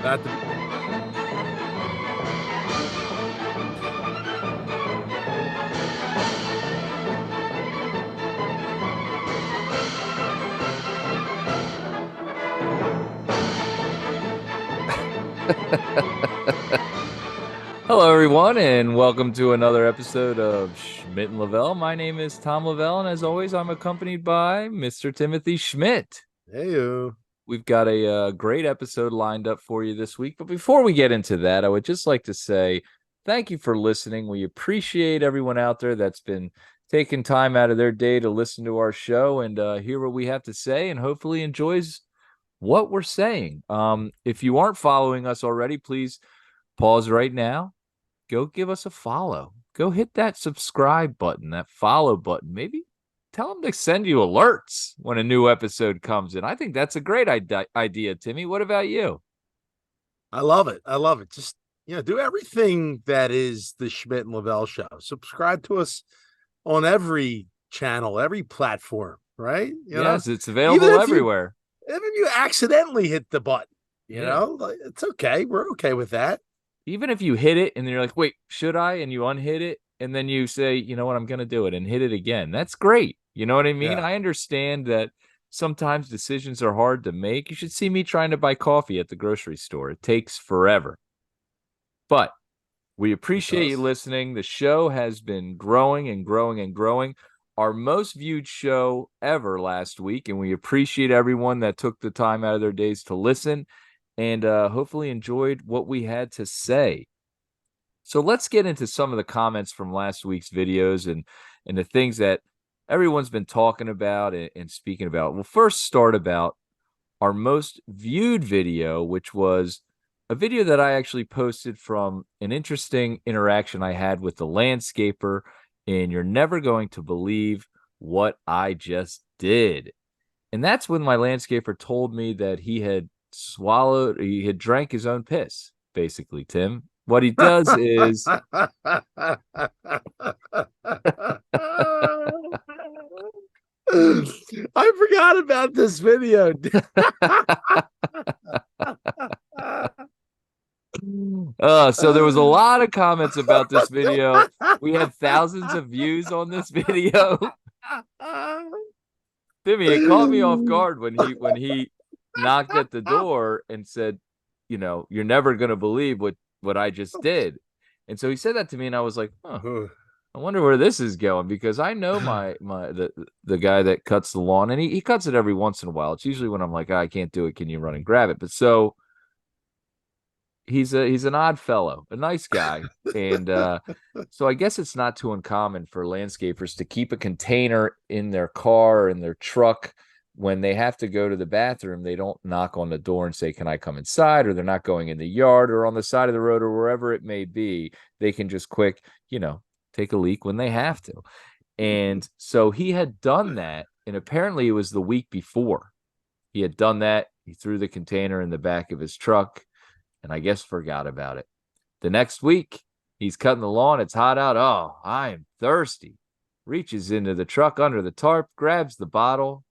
Not the Hello, everyone, and welcome to another episode of Schmidt Lavelle. My name is Tom Lavelle, and as always, I'm accompanied by Mr. Timothy Schmidt. Heyo. We've got a great episode lined up for you this week. But before we get into that, I would just like to say thank you for listening. We appreciate everyone out there that's been taking time out of their day to listen to our show and hear what we have to say and hopefully enjoys what we're saying. If you aren't following us already, please pause right now, go give us a follow. Go hit that subscribe button, that follow button. Maybe tell them to send you alerts when a new episode comes in. I think that's a great idea, Timmy. What about you? I love it. I love it. Just do everything that is the Schmidt and Lavelle show. Subscribe to us on every channel, every platform, right? Yes, it's Even available if you everywhere. even if you accidentally hit the button, Yeah. like, it's okay. We're okay with that. Even if you hit it and you're like, wait, should I? And you unhit it, and then you say, you know what, I'm going to do it and hit it again. That's great. You know what I mean? Yeah. I understand that sometimes decisions are hard to make. You should see me trying to buy coffee at the grocery store. It takes forever. But we It appreciate you does. listening. The show has been growing and growing and growing. Our most viewed show ever last week, and we appreciate everyone that took the time out of their days to listen and hopefully enjoyed what we had to say. So let's get into some of the comments from last week's videos and the things that everyone's been talking about and speaking about. We'll first start about our most viewed video, which was a video that I actually posted from an interesting interaction I had with the landscaper, and you're never going to believe what I just did. And that's when my landscaper told me that he had drank his own piss, basically, Tim. What he does is I forgot about this video. So there was a lot of comments about this video. We had thousands of views on this video. Timmy, it caught me off guard when he knocked at the door and said, you know, you're never gonna believe what I just did. And so he said that to me, and I was like, huh, I wonder where this is going, because I know the guy that cuts the lawn, and he cuts it every once in a while. It's usually when I'm like, I can't do it. Can you run and grab it? But so he's an odd fellow, a nice guy, and so I guess it's not too uncommon for landscapers to keep a container in their car or in their truck when they have to go to the bathroom. They don't knock on the door and say, "Can I come inside?" Or they're not going in the yard or on the side of the road or wherever it may be. They can just quick, take a leak when they have to. And so he had done that, and apparently it was the week before. He had done that. He threw the container in the back of his truck and I guess forgot about it. The next week, he's cutting the lawn. It's hot out. Oh, I'm thirsty. Reaches into the truck under the tarp, grabs the bottle,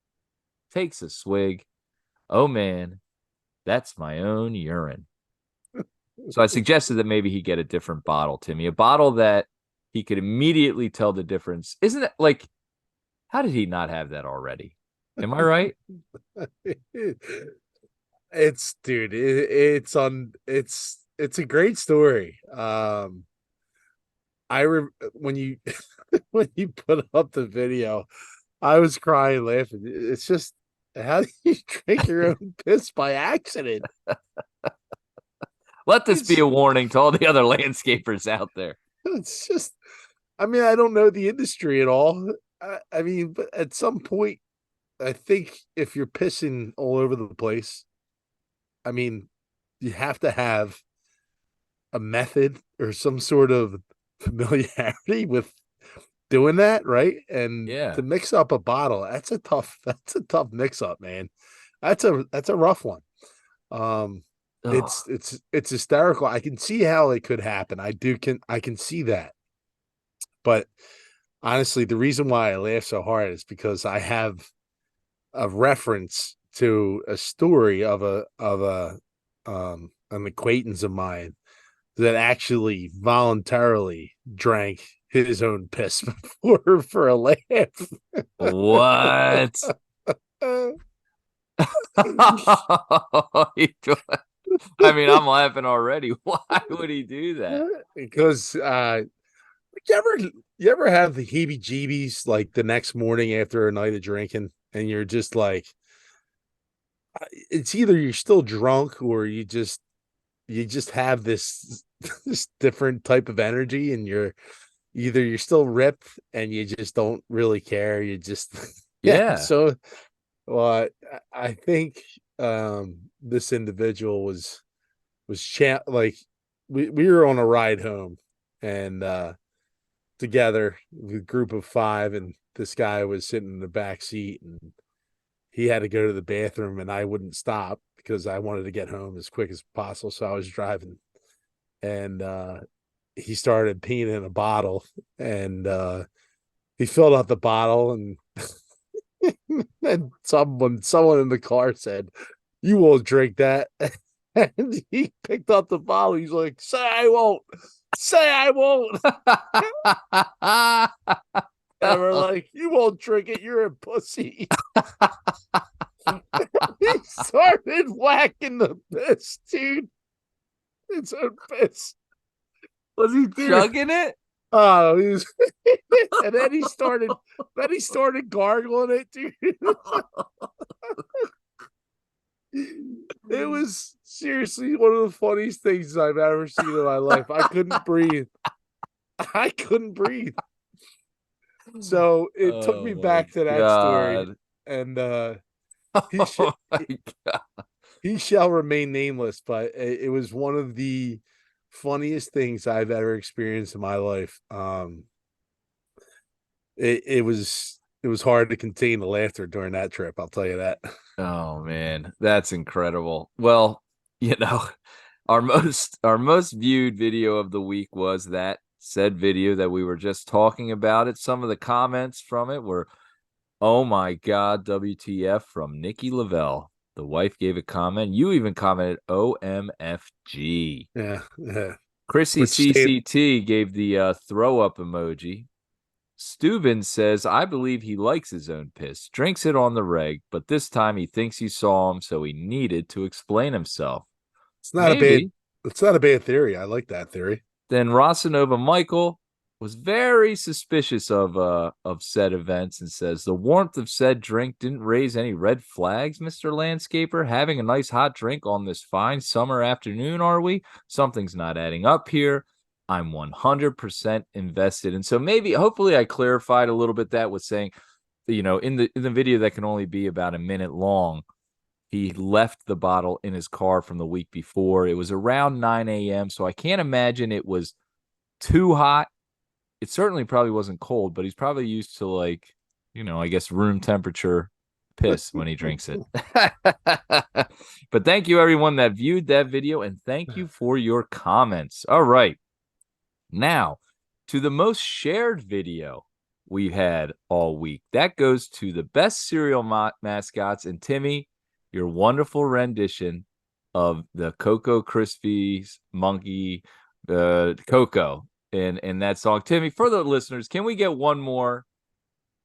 takes a swig. Oh man, that's my own urine. So I suggested that maybe he get a different bottle, Timmy, a bottle that he could immediately tell the difference. Isn't it like, how did he not have that already? Am I right? It's dude, it's a great story. When you when you put up the video, I was crying laughing. It's just, how do you drink your own piss by accident? Let this be It's a warning to all the other landscapers out there. it's just, I mean, I don't know the industry at all. I mean, but at some point, I think if you're pissing all over the place, I mean, you have to have a method or some sort of familiarity with doing that, right? And Yeah. to mix up a bottle, that's a tough mix up, man. That's a rough one. Um Oh, it's hysterical. I can see how it could happen. I can see that. But honestly, the reason why I laugh so hard is because I have a reference to a story of a an acquaintance of mine that actually voluntarily drank his own piss before for a laugh. What? I mean, I'm laughing already. Why would he do that? Because you ever have the heebie jeebies like the next morning after a night of drinking and you're just like it's either you're still drunk or you just have this this different type of energy and you're still ripped and you just don't really care. You just yeah. Yeah. So well, I think this individual like we were on a ride home and together with a group of five and this guy was sitting in the back seat and he had to go to the bathroom and I wouldn't stop because I wanted to get home as quick as possible. So I was driving and he started peeing in a bottle and he filled out the bottle and and someone in the car said, "You won't drink that." And he picked up the bottle. He's like, "Say I won't. Say I won't." And we're like, "You won't drink it. You're a pussy." He started whacking the piss, dude. It's a piss. Was he Dude. chugging it? Oh, he was, and then he started gargling it, dude. It was seriously one of the funniest things I've ever seen in my life. I couldn't breathe. I couldn't breathe. So it took Oh me my back to that story, God. and he Oh should my God. he shall remain nameless. But it was one of the funniest things I've ever experienced in my life. It was hard to contain the laughter during that trip. I'll tell you that. Oh man, that's incredible. Well, you know, our most viewed video of the week was that said video that we were just talking about. It. Some of the comments from it were, "Oh my God, WTF" from Nikki Lavelle. The wife gave a comment. You even commented OMFG. Yeah, yeah. Chrissy Which state? CCT gave the throw up emoji. Steuben says, I believe he likes his own piss, drinks it on the reg, but this time he thinks he saw him, so he needed to explain himself. It's not a bad. Maybe. It's not a bad theory. I like that theory. Then Rosanova Michael was very suspicious of said events and says the warmth of said drink didn't raise any red flags, Mr. Landscaper. Having a nice hot drink on this fine summer afternoon, are we? Something's not adding up here. I'm 100% invested. And so maybe hopefully I clarified a little bit that with saying, in the video that can only be about a minute long, he left the bottle in his car from the week before. It was around 9 a.m. So I can't imagine it was too hot. It certainly probably wasn't cold, but he's probably used to I guess room temperature piss when he drinks it. But thank you everyone that viewed that video and thank you for your comments. All right. Now, to the most shared video we had all week. That goes to the best cereal mascots and Timmy, your wonderful rendition of the Cocoa Krispies monkey Coco in that song. Timmy, for the listeners, can we get one more?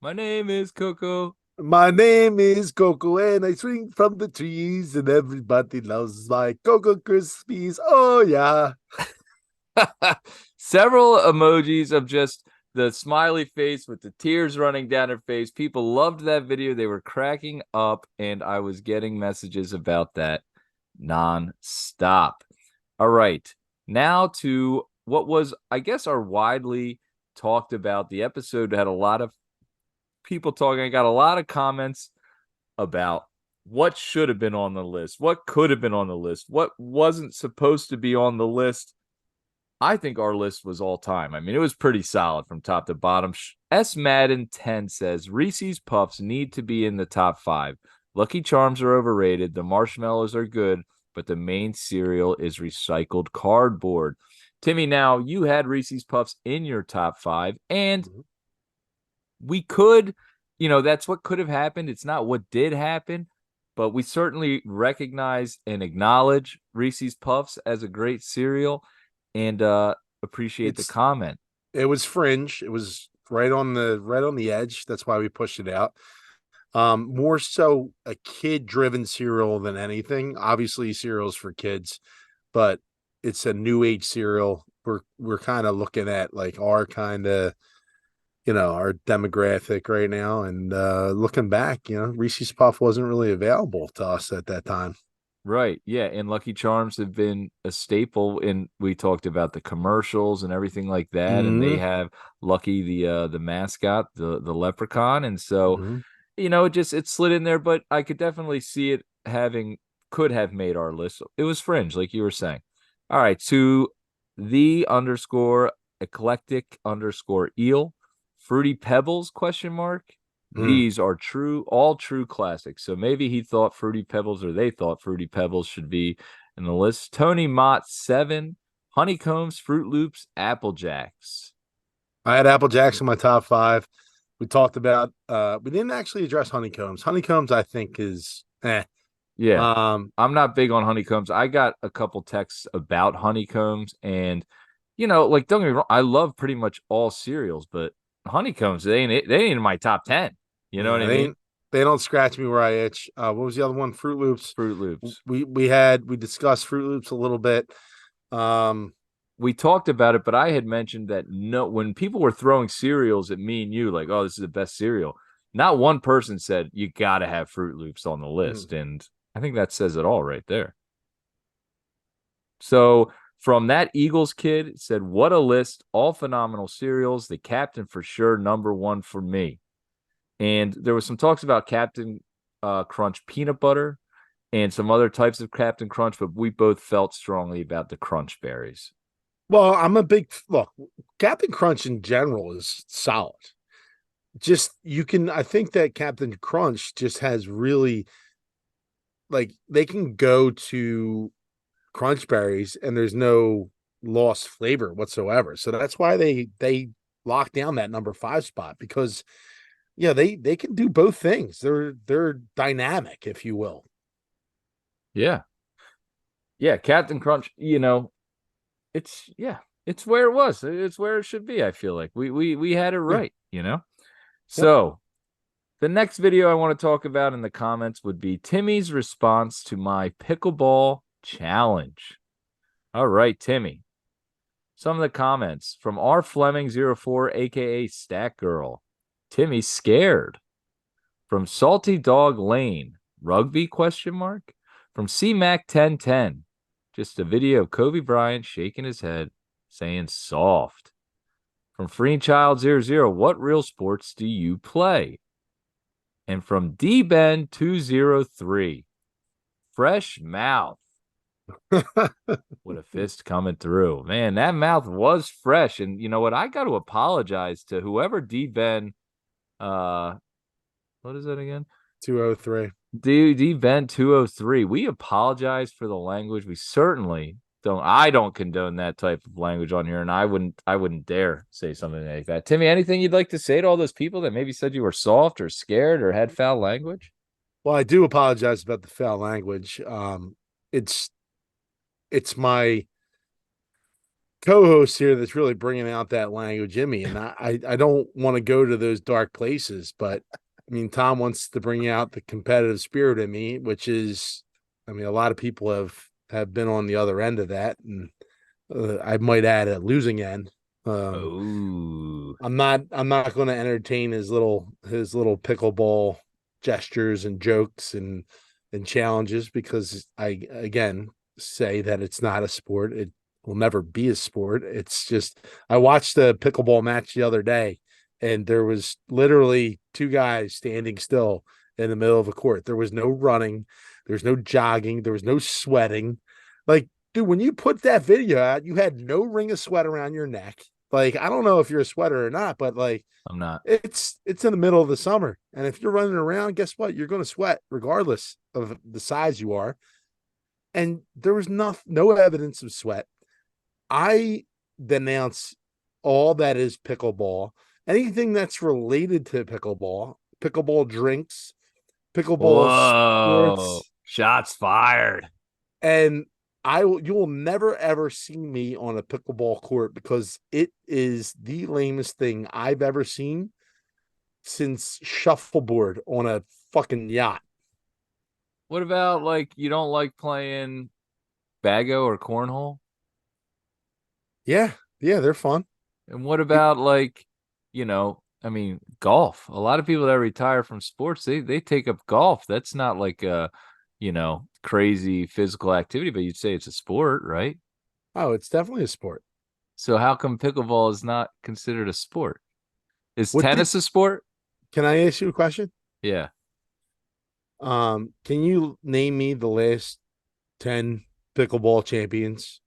My name is Coco. My name is Coco, and I swing from the trees, and everybody loves my Cocoa Krispies. Oh yeah. Several emojis of just the smiley face with the tears running down her face. People loved that video. They were cracking up, and I was getting messages about that non-stop. All right. Now to what was, I guess, our widely talked about. The episode had a lot of people talking. I got a lot of comments about what should have been on the list, what could have been on the list, what wasn't supposed to be on the list. I think our list was all time. I mean, it was pretty solid from top to bottom. S. Madden 10 says Reese's Puffs need to be in the top 5. Lucky Charms are overrated. The marshmallows are good, but the main cereal is recycled cardboard. Timmy, now you had Reese's Puffs in your top 5, and we could, that's what could have happened. It's not what did happen. but we certainly recognize and acknowledge Reese's Puffs as a great cereal, and appreciate the It's comment. it was fringe. It was right on the edge. That's why we pushed it out. More so a kid driven cereal than anything. Obviously, cereals for kids, but it's a new age cereal. We're kind of looking at like our kind of our demographic right now, and looking back, Reese's Puff wasn't really available to us at that time. Right. Yeah. And Lucky Charms have been a staple. And we talked about the commercials and everything like that. And they Mm-hmm. have Lucky, the mascot, the leprechaun. And so, Mm-hmm. it slid in there, but I could definitely see it could have made our list. It was fringe, like you were saying. All right. To the underscore eclectic underscore eel, fruity pebbles question mark. Mm. These are all true classics. So maybe he thought Fruity Pebbles, or they thought Fruity Pebbles should be in the list. Tony Mott 7, Honeycombs, Fruit Loops, Apple Jacks. I had Apple Jacks in my top five. We talked about we didn't actually address honeycombs. Honeycombs, I think, is Yeah. um I'm not big on honeycombs. I got a couple texts about honeycombs, and like, don't get me wrong, I love pretty much all cereals, but honeycombs, they ain't in my top 10. You know what yeah, I mean? they don't scratch me where I itch. What was the other one? Fruit Loops. Fruit Loops. We discussed Fruit Loops a little bit. Um We talked about it, but I had mentioned that no, when people were throwing cereals at me and you, like, oh, this is the best cereal, not one person said you got to have Fruit Loops on the mm. list. And I think that says it all right there. So from that Eagles kid, it said, what a list, all phenomenal cereals. The Captain for sure, number one for me. And there was some talks about Captain Crunch peanut butter and some other types of Captain Crunch, but we both felt strongly about the Crunch berries. Well, I'm a big look. Captain Crunch in general is solid. Just you can I think that Captain Crunch just has really like they can go to crunch berries and there's no lost flavor whatsoever. So that's why they lock down that number five spot because yeah, they can do both things. They're dynamic, if you will. Yeah. Yeah, Captain Crunch, it's yeah, it's where it was. It's where it should be, I feel like. We had it Yeah. right. Yep. So, the next video I want to talk about in the comments would be Timmy's response to my pickleball challenge. All right, Timmy. Some of the comments from R Fleming04, aka Stack Girl. Timmy scared. From Salty Dog Lane, rugby question mark? From CMAC 1010, just a video of Kobe Bryant shaking his head, saying soft. From Free Child 00, what real sports do you play? And from D Ben 203, fresh mouth with a fist coming through. Man, that mouth was fresh. And you know what? I got to apologize to whoever D Ben, uh, what is that again? 203. D Ben 203. We apologize for the language. We certainly I don't condone that type of language on here, and I wouldn't dare say something like that. Timmy, anything you'd like to say to all those people that maybe said you were soft or scared or had foul language? Well, I do apologize about the foul language. It's it's my co-host here that's really bringing out that language in me, and I don't want to go to those dark places, but I mean Tom wants to bring out the competitive spirit in me, which is, I mean, a lot of people have been on the other end of that, and I might add a losing end. Um, Oh, I'm not going to entertain his little pickleball gestures and jokes and challenges because I again say that it's not a sport. It will never be a sport. It's just I watched the pickleball match the other day and there was literally two guys standing still in the middle of a court. There was no running, there was no jogging, there was no sweating. Like, dude, when you put that video out, you had no ring of sweat around your neck. Like, I don't know if you're a sweater or not, but like I'm not. it's in the middle of the summer. And if you're running around, guess what? You're gonna sweat regardless of the size you are. And there was no evidence of sweat. I denounce all that is pickleball, anything that's related to pickleball, pickleball drinks, pickleball Whoa. sports, Shots fired. and you will never ever see me on a pickleball court because it is the lamest thing I've ever seen since shuffleboard on a fucking yacht. What about like you don't like playing bago or cornhole? Yeah, yeah, they're fun. And what about like, I mean, golf? A lot of people that retire from sports, they take up golf. That's not like a, crazy physical activity, but you'd say it's a sport, right? Oh, it's definitely a sport. So how come pickleball is not considered a sport? Is What did tennis a sport? Can I ask you a question? Yeah. Can you name me the last 10 pickleball champions?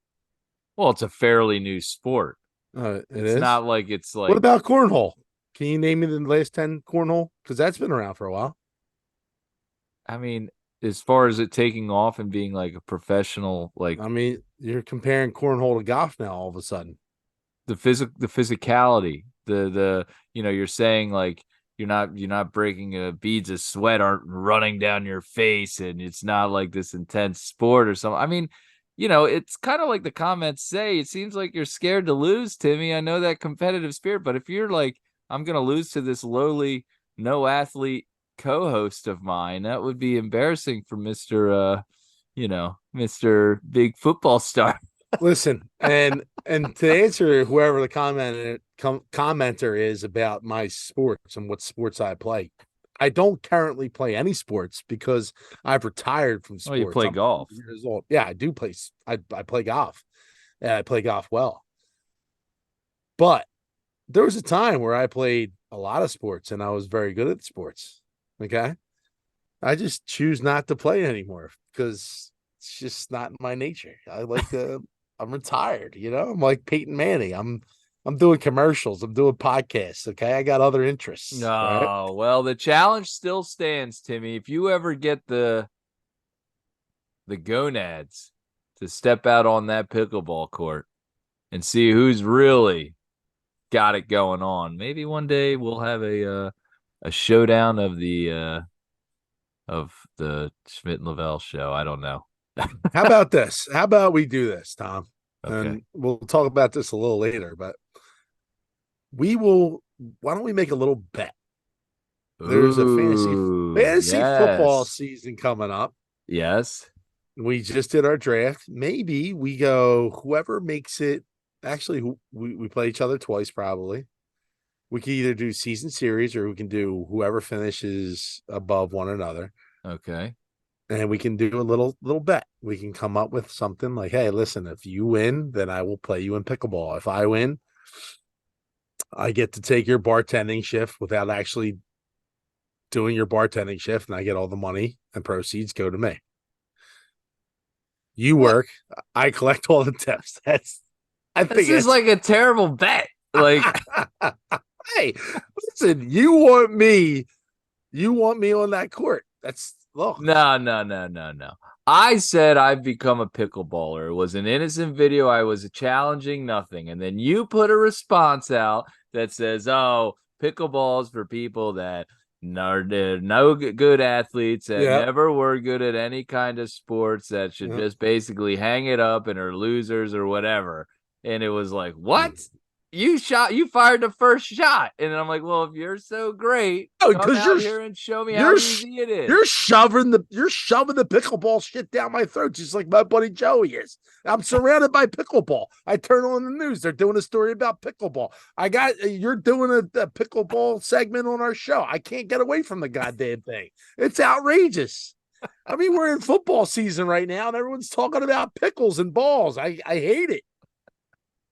Well, it's a fairly new sport. It It's is. not like it's What like, about cornhole? Can you name me the last 10 cornhole? Because that's been around for a while. I mean, as far as it taking off and being like a professional, like I mean, you're comparing cornhole to golf now all of a sudden. the physicality, you're saying like you're not breaking beads of sweat aren't running down your face, and it's not like this intense sport or something. I mean, it's kind of like the comments say, it seems like you're scared to lose, Timmy. I know that competitive spirit, but if you're like, I'm gonna lose to this lowly no athlete co-host of mine, that would be embarrassing for Mr. Big Football Star. Listen, and to answer whoever the commenter is about my sports and what sports I play, I don't currently play any sports because I've retired from Oh, you sports. play I'm golf. 40 years old. Yeah, I do play. I play golf. Yeah, I play golf well. But there was a time where I played a lot of sports and I was very good at sports. Okay. I just choose not to play anymore because it's just not my nature. I'm retired, I'm like Peyton Manning. I'm doing commercials, I'm doing podcasts. Okay. I got other interests, right? No, well, the challenge still stands, Timmy. If you ever get the gonads to step out on that pickleball court and see who's really got it going on, maybe one day we'll have a showdown of the Schmidt Lavelle show. I don't know. How about this? How about we do this, Tom? Okay. And we'll talk about this a little later, but we will why don't we make a little bet? There's a Ooh, fantasy football yes. season coming up. Yes. We just did our draft. Maybe we go whoever makes it. Actually, we play each other twice, probably. We can either do season series or we can do whoever finishes above one another. Okay. And we can do a little bet. We can come up with something like, hey, listen, if you win, then I will play you in pickleball. If I win, I get to take your bartending shift without actually doing your bartending shift, and I get all the money and proceeds go to me. You What? work, I collect all the tips. I This think is it's like a terrible bet. Like, hey, listen, you want me on that court. That's look. no, no, no, no, no. I said I've become a pickleballer. It was an innocent video. I was challenging nothing. And then you put a response out that says, oh, pickleballs for people that they're no good athletes, that Yeah. never were good at any kind of sports, that should Yeah. just basically hang it up and are losers or whatever. And it was like, what? You fired the first shot. And then I'm like, well, if you're so great, Oh, come because out here and show me how you're easy it you're is. shoving the pickleball shit down my throat, just like my buddy Joey is. I'm surrounded by pickleball. I turn on the news; they're doing a story about pickleball. You're doing a pickleball segment on our show. I can't get away from the goddamn thing. It's outrageous. I mean, we're in football season right now, and everyone's talking about pickles and balls. I hate it.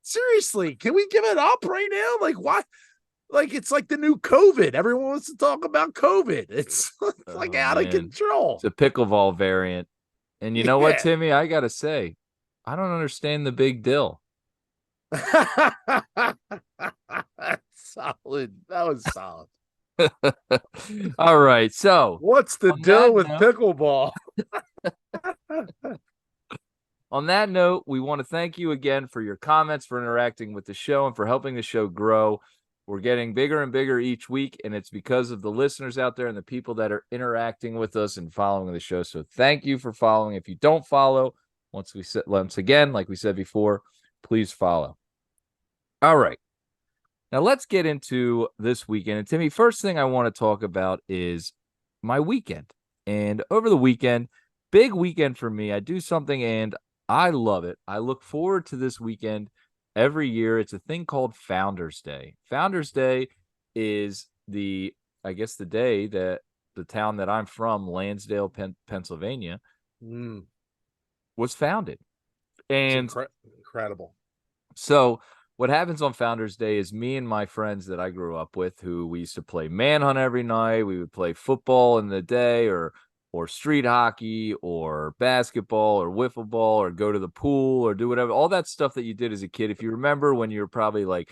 Seriously, can we give it up right now? Like, what? Like, it's like the new COVID. Everyone wants to talk about COVID. It's like Oh out of man, control. it's a pickleball variant. And you know what, Yeah. Timmy? I gotta say, I don't understand the big deal. That's solid. That was solid. All right, so What's the on that deal with note, pickleball? we want to thank you again for your comments, for interacting with the show, and for helping the show grow. We're getting bigger and bigger each week, and it's because of the listeners out there and the people that are interacting with us and following the show. So thank you for following. If you don't follow, once again, like we said before, please follow. All right. Now let's get into this weekend. And Timmy, first thing I want to talk about is my weekend. And over the weekend, big weekend for me. I do something and I love it. I look forward to this weekend every year. It's a thing called Founders Day. Founders Day is I guess, the day that the town that I'm from, Lansdale, Pennsylvania, Mm, was founded. it's And incredible. so what happens on Founders Day is me and my friends that I grew up with, who we used to play manhunt every night. We would play football in the day, or street hockey, or basketball, or wiffle ball, or go to the pool, or do whatever. All that stuff that you did as a kid. If you remember when you were probably like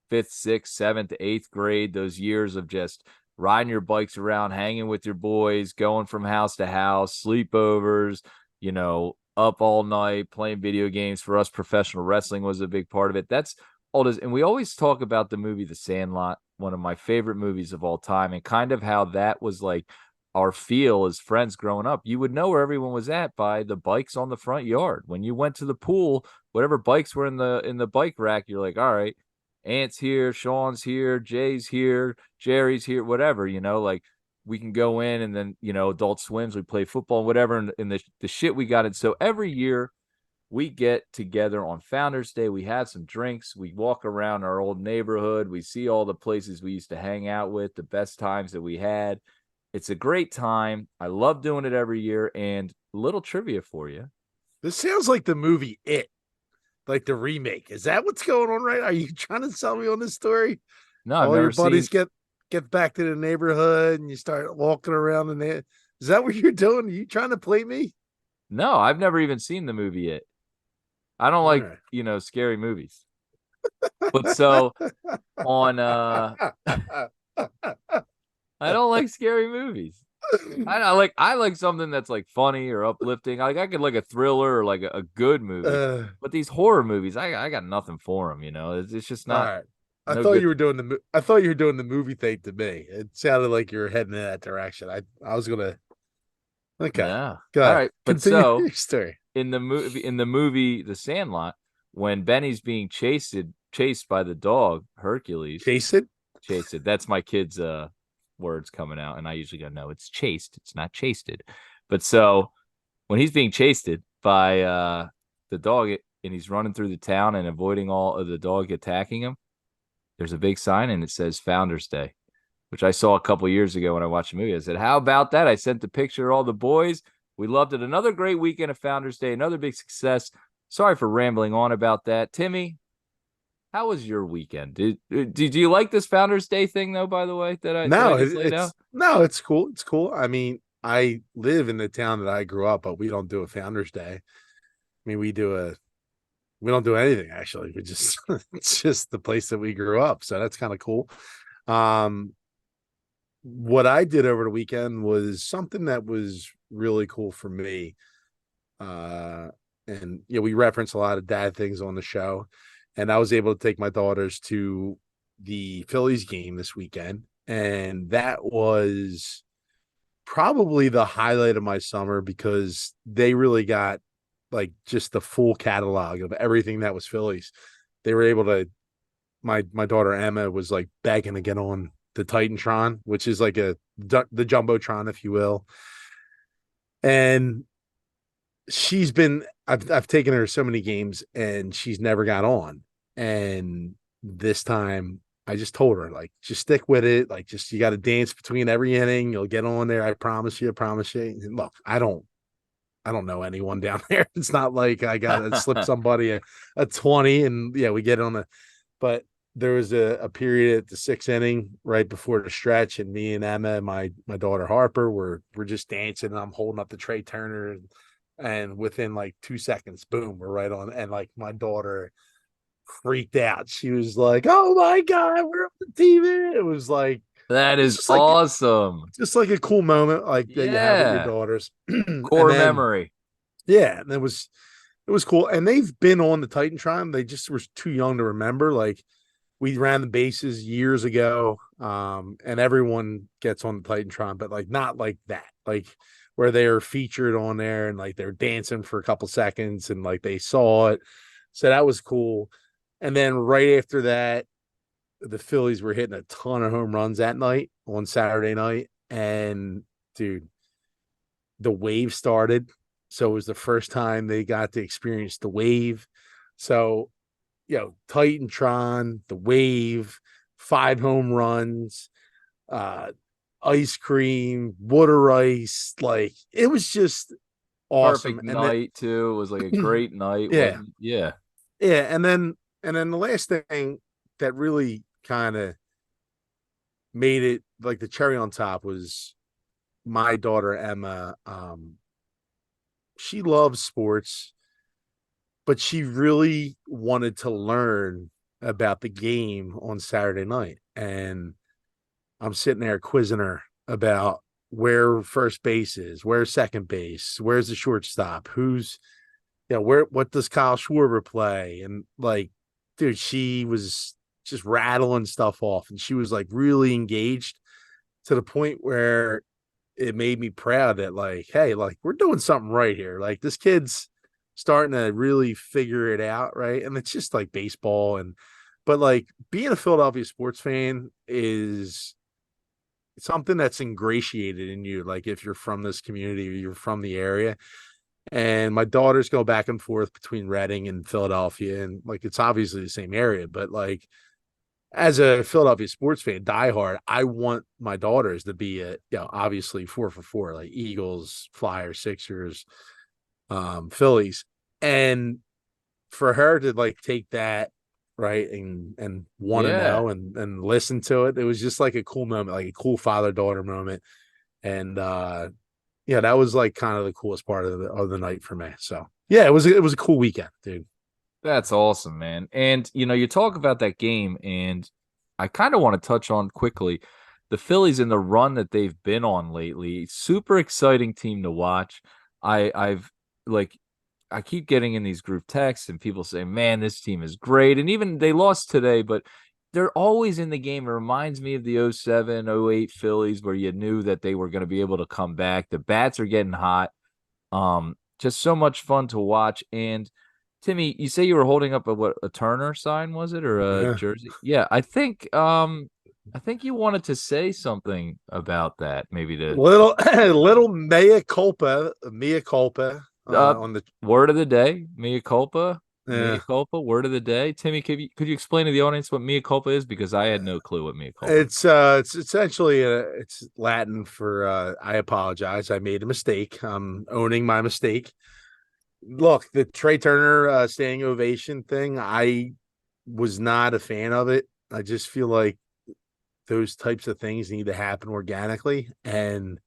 fifth, sixth, seventh, eighth grade, those years of just riding your bikes around, hanging with your boys, going from house to house, sleepovers, up all night playing video games. For us, professional wrestling was a big part of it. That's all it is. And we always talk about the movie The Sandlot, one of my favorite movies of all time, and kind of how that was like our feel as friends growing up. You would know where everyone was at by the bikes on the front yard. When you went to the pool, whatever bikes were in the bike rack, you're like, all right, Ant's here, Sean's here, Jay's here, Jerry's here, whatever, like we can go in, and then, Adult Swims, we play football, whatever, and the shit we got it. So every year we get together on Founders Day, we have some drinks, we walk around our old neighborhood, we see all the places we used to hang out with, the best times that we had. It's a great time. I love doing it every year. And a little trivia for you. This sounds like the movie It, like the remake. Is that what's going on, right? Are you trying to sell me on this story? No, I've All your never buddies seen. get back to the neighborhood and you start walking around in there. Is that what you're doing? Are you trying to play me? No, I've never even seen the movie yet. I don't All like, right. scary movies. But so on I don't like scary movies. I like something that's like funny or uplifting. Like I could like a thriller or like a good movie. uh, But these horror movies, I got nothing for them, It's just all not right. no good. I thought you were doing the movie thing to me. It sounded like you were heading in that direction. I was gonna. Okay, No. go All ahead. right, but Continue so your story. in the movie The Sandlot, when Benny's being chased by the dog Hercules. Chase it. Chased. That's my kid's words coming out, and I usually go, no, it's chased, it's not chasted. But so when he's being chased by the dog, and he's running through the town and avoiding all of the dog attacking him, there's a big sign and it says Founders Day, which I saw a couple years ago when I watched the movie. I said, how about that? I sent the picture to all the boys. We loved it. Another great weekend of Founders Day, another big success. Sorry for rambling on about that. Timmy, how was your weekend? Did you like this Founders Day thing though, by the way, that I No, just laid out? it's cool. It's cool. I mean, I live in the town that I grew up, but we don't do a Founders Day. I mean, we don't do anything actually. We just it's just the place that we grew up, so that's kind of cool. Um, what I did over the weekend was something that was really cool for me. Uh, and we reference a lot of dad things on the show, and I was able to take my daughters to the Phillies game this weekend, and that was probably the highlight of my summer because they really got like just the full catalog of everything that was Phillies. They were able to. My daughter Emma was like begging to get on the Titantron, which is like the jumbotron, if you will. And I've taken her to so many games and she's never got on. And this time I just told her, like, just stick with it. Like, just you got to dance between every inning. You'll get on there. I promise you. I promise you. And look, I don't know anyone down there. It's not like I got to slip somebody a 20 and yeah, we get on but there was a period at the sixth inning right before the stretch, and me and Emma and my daughter Harper we're just dancing, and I'm holding up the Trey Turner, and within like 2 seconds, boom, we're right on. And like my daughter freaked out. She was like, "Oh my god, we're on the TV!" It was like That it's is awesome. just like a cool moment like that you have with your Yeah. daughters. And Core then memory. yeah, and it was cool. And they've been on the Titantron. They just were too young to remember. Like we ran the bases years ago, and everyone gets on the Titantron, but like not like that, like where they are featured on there and like they're dancing for a couple seconds and like they saw it. So that was cool. And then right after that, the Phillies were hitting a ton of home runs that night on Saturday night. And dude, the wave started. So it was the first time they got to experience the wave. So, Titantron, the wave, 5 home runs, uh, ice cream, water ice. Like it was just awesome. Perfect And then, night too. It was like a great night, yeah, wasn't it? Yeah. yeah. And then the last thing that really kind of made it like the cherry on top was my daughter Emma. She loves sports, but she really wanted to learn about the game on Saturday night. And I'm sitting there quizzing her about where first base is, where's second base, where's the shortstop, what does Kyle Schwarber play? And like, dude, she was just rattling stuff off and she was like really engaged to the point where it made me proud that like, hey, like we're doing something right here. Like this kid's starting to really figure it out, right? And it's just like baseball but like being a Philadelphia sports fan is something that's ingratiated in you. Like if you're from this community or you're from the area. And my daughters go back and forth between Reading and Philadelphia, and like it's obviously the same area, but like as a Philadelphia sports fan, diehard, I want my daughters to be obviously 4 for 4, like Eagles, Flyers, Sixers, Phillies, and for her to like take that right and want to Yeah. know and listen to it, it was just like a cool moment, like a cool father daughter moment, and yeah, that was like kind of the coolest part of the night for me. So yeah, it was a cool weekend, dude. That's awesome, man. And you talk about that game, and I kind of want to touch on quickly the Phillies and the run that they've been on lately. Super exciting team to watch. I've like I keep getting in these group texts and people say, "Man, this team is great." And even they lost today, but they're always in the game. It reminds me of the '07, '08 Phillies where you knew that they were going to be able to come back. The bats are getting hot. Just so much fun to watch. And Timmy, you say you were holding up a Turner sign, was it, or a Yeah. jersey? Yeah, I think you wanted to say something about that, maybe to Little little mea culpa uh on the word of the day, mea yeah. culpa, word of the day. Timmy, could you explain to the audience what mea culpa is? Because I had no clue what mea culpa meant. It's essentially it's Latin for I apologize. I made a mistake. I'm owning my mistake. Look, the Trey Turner standing ovation thing, I was not a fan of it. I just feel like those types of things need to happen organically, and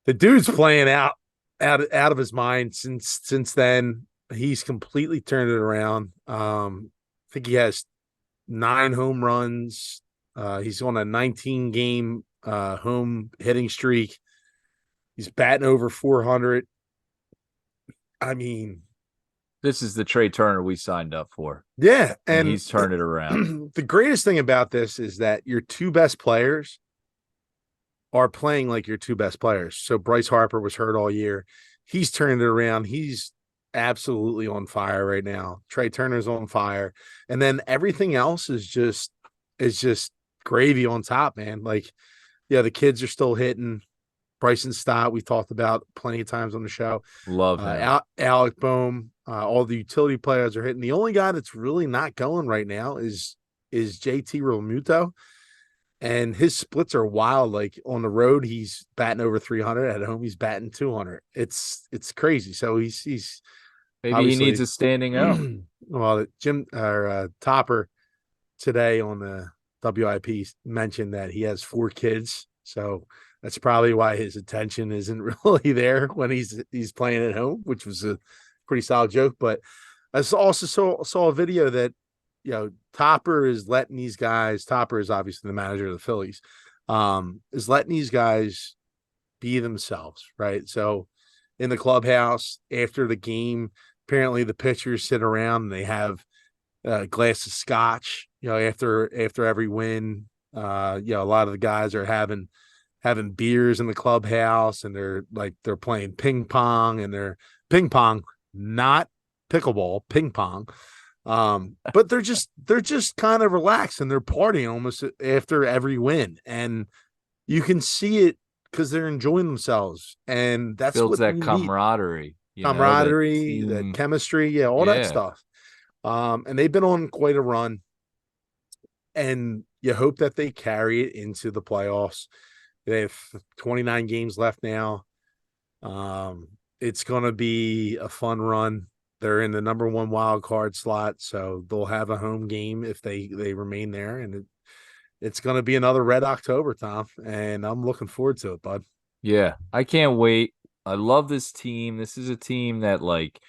the dude's playing out of his mind since then. He's completely turned it around. I think he has 9 home runs. He's on a 19 game home hitting streak. He's batting over 400. I mean, This is the Trey Turner we signed up for, yeah. and And he's turned it around. the greatest thing about this is that your two best players are playing like your two best players. So Bryce Harper was hurt all year. He's turned it around. He's absolutely on fire right now. Trey Turner's on fire. And then everything else is just gravy on top, man. Like, yeah, the kids are still hitting. Bryson Stott, we talked about plenty of times on the show. Love him. Alec Boehm, all the utility players are hitting. The only guy that's really not going right now is JT Realmuto, and his splits are wild. Like on the road, he's batting over 300. At home, he's batting 200. It's crazy. So he's Maybe he needs obviously a standing O. well, Jim or Topper today on the WIP mentioned that he has 4 kids. So that's probably why his attention isn't really there when he's playing at home, which was a pretty solid joke. But I also saw a video that Topper is letting these guys. Topper is obviously the manager of the Phillies. Is letting these guys be themselves, right? So in the clubhouse after the game, apparently the pitchers sit around and they have glass of scotch, after every win. A lot of the guys are having beers in the clubhouse, and they're playing ping pong, and they're ping pong, not pickleball, ping pong. But they're just kind of relaxed, and they're partying almost after every win, and you can see it because they're enjoying themselves, and that's Builds what that we need: camaraderie, that camaraderie, that team. chemistry, yeah, all that Yeah. stuff. And they've been on quite a run, and you hope that they carry it into the playoffs. They have 29 games left now. Um, it's going to be a fun run. They're in the number one wild card slot, so they'll have a home game if they remain there, and it's going to be another red October, Tom, and I'm looking forward to it, bud. Yeah, I can't wait. I love this team. This is a team that like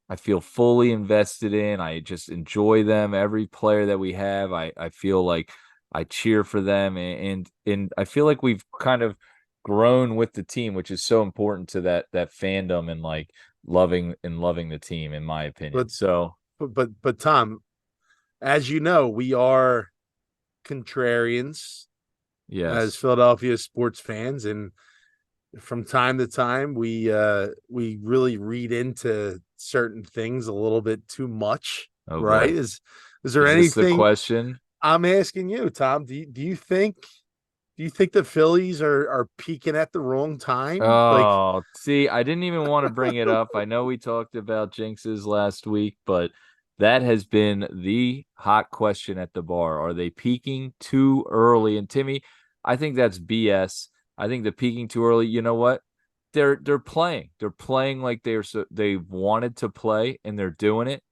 I feel fully invested in. I just enjoy them. Every player that we have, I feel like I cheer for them, and I feel like we've kind of grown with the team, which is so important to that fandom and like loving the team, in my opinion. But So but Tom, as you know, we are contrarians as yes, Philadelphia sports fans, and from time to time we really read into certain things a little bit too much, oh right? boy, Is there is this the anything? question? I'm asking you, Tom, do you think the Phillies are peaking at the wrong time? Like, Oh, see, I didn't even want to bring it up. I know we talked about jinxes last week, but that has been the hot question at the bar. Are they peaking too early? And Timmy, I think that's BS. I think the peaking too early, you know what? They're playing. They're playing like they wanted to play, and they're doing it.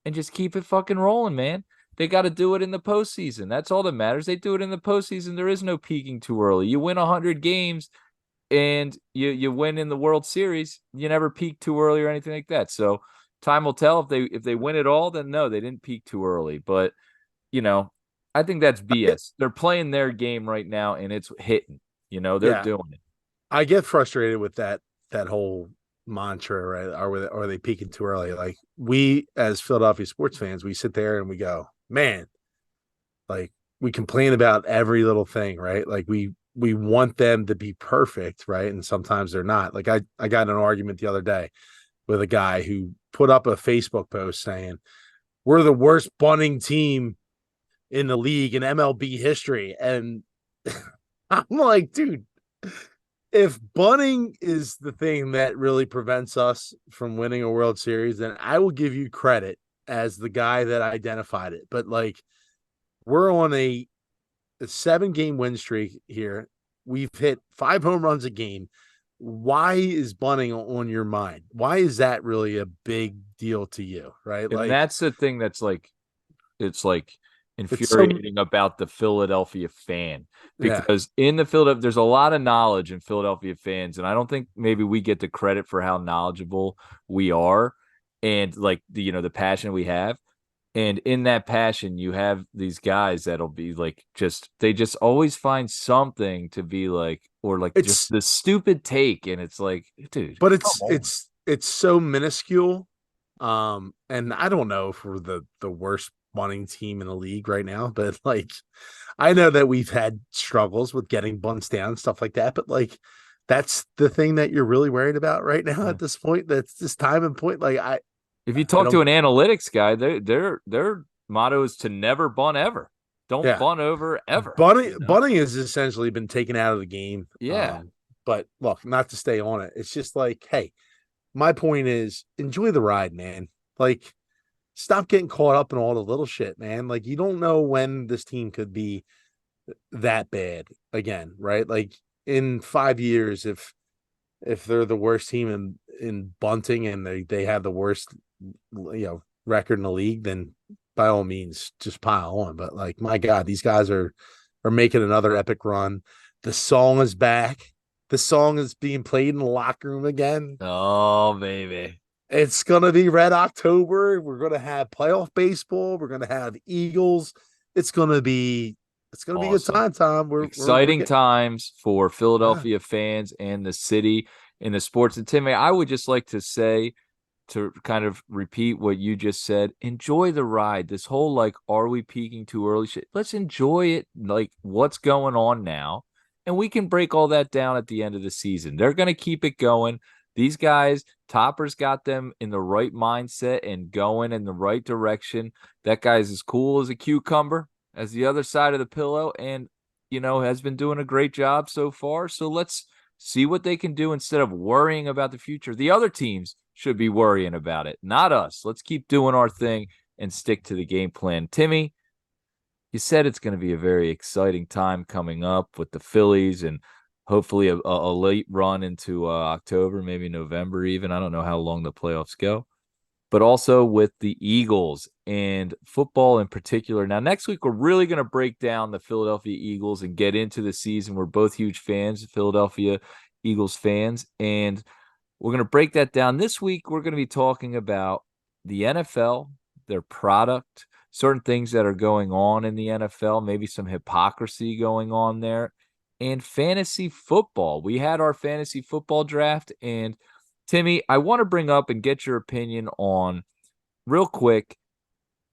And just keep it fucking rolling, man. They got to do it in the postseason. That's all that matters. They do it in the postseason. There is no peaking too early. You win 100 games and you win in the World Series, you never peak too early or anything like that. So time will tell if they win it all, then no, they didn't peak too early. But you know, I think that's BS. They're playing their game right now and it's hitting. They're yeah, doing it. I get frustrated with that whole mantra, right? Are they peaking too early? Like, we as Philadelphia sports fans, we sit there and we go, man, like, we complain about every little thing, right? Like, we want them to be perfect, right? And sometimes they're not. Like, I got in an argument the other day with a guy who put up a Facebook post saying, we're the worst bunting team in the league in MLB history. And I'm like, dude, if bunting is the thing that really prevents us from winning a World Series, then I will give you credit as the guy that identified it. But like, we're on a 7-game win streak here. We've hit 5 home runs a game. Why is bunting on your mind? Why is that really a big deal to you? Right? And Like, that's the thing that's like it's like it's so, infuriating about the Philadelphia fan yeah, because in the Philadelphia, there's a lot of knowledge in Philadelphia fans, and I don't think maybe we get the credit for how knowledgeable we are and like the passion we have. And in that passion, you have these guys that'll be like they just always find something to be like, or like just it's the stupid take, and it's like, dude, but come it's on. it's it's so minuscule. And I don't know if we're the worst bunting team in the league right now, but like, I know that we've had struggles with getting bunts down and stuff like that, but like, that's the thing that you're really worried about right now Yeah. at this point. That's this time and point. Like, If you I talk to don't, an analytics guy, their motto is to never bunt ever. Don't yeah. bunt over ever. Bunting has essentially been taken out of the game. Yeah. But look, not to stay on it. It's just like, hey, my point is, enjoy the ride, man. Like, stop getting caught up in all the little shit, man. Like, you don't know when this team could be that bad again, right? Like, in 5 years, if they're the worst team in bunting, and they have the worst record in the league, then by all means just pile on. But like, my God, these guys are making another epic run. The song is back. The song is being played in the locker room again. Oh, baby. It's gonna be Red October. We're gonna have playoff baseball. We're gonna have Eagles. It's gonna be a good Awesome. time, Tom. We're Exciting getting, times for yeah. Philadelphia fans and the city in the sports. And Timmy, I would just like to say to kind of repeat what you just said, enjoy the ride. This whole like, are we peaking too early? Shit, let's enjoy it, like what's going on now. And we can break all that down at the end of the season. They're going to keep it going. These guys, Topper's got them in the right mindset and going in the right direction. That guy's as cool as a cucumber, as the other side of the pillow, and, has been doing a great job so far. So let's see what they can do instead of worrying about the future. The other teams should be worrying about it, not us. Let's keep doing our thing and stick to the game plan. Timmy, you said it's going to be a very exciting time coming up with the Phillies and hopefully a late run into October, maybe November even. I don't know how long the playoffs go, but also with the Eagles and football in particular. Now, next week, we're really going to break down the Philadelphia Eagles and get into the season. We're both huge fans, Philadelphia Eagles fans, and we're going to break that down. This week, we're going to be talking about the NFL, their product, certain things that are going on in the NFL, maybe some hypocrisy going on there, and fantasy football. We had our fantasy football draft, and Timmy, I want to bring up and get your opinion on real quick.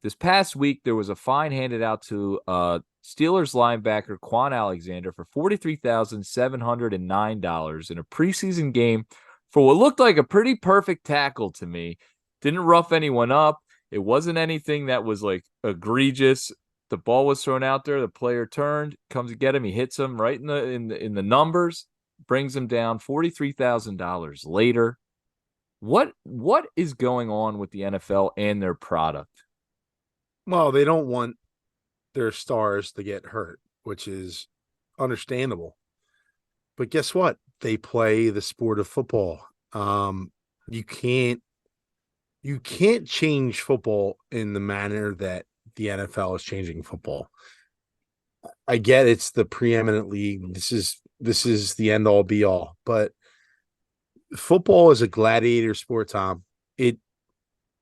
This past week, there was a fine handed out to Steelers linebacker Quan Alexander for $43,709 in a preseason game for what looked like a pretty perfect tackle to me. Didn't rough anyone up. It wasn't anything that was like egregious. The ball was thrown out there. The player turned, comes to get him. He hits him right in the numbers, brings him down. $43,000 later. What is going on with the NFL and their product? Well, they don't want their stars to get hurt, which is understandable. But guess what? They play the sport of football. Um, you can't change football in the manner that the NFL is changing football. I get it's the preeminent league. This is the end all be all, but football is a gladiator sport, Tom. It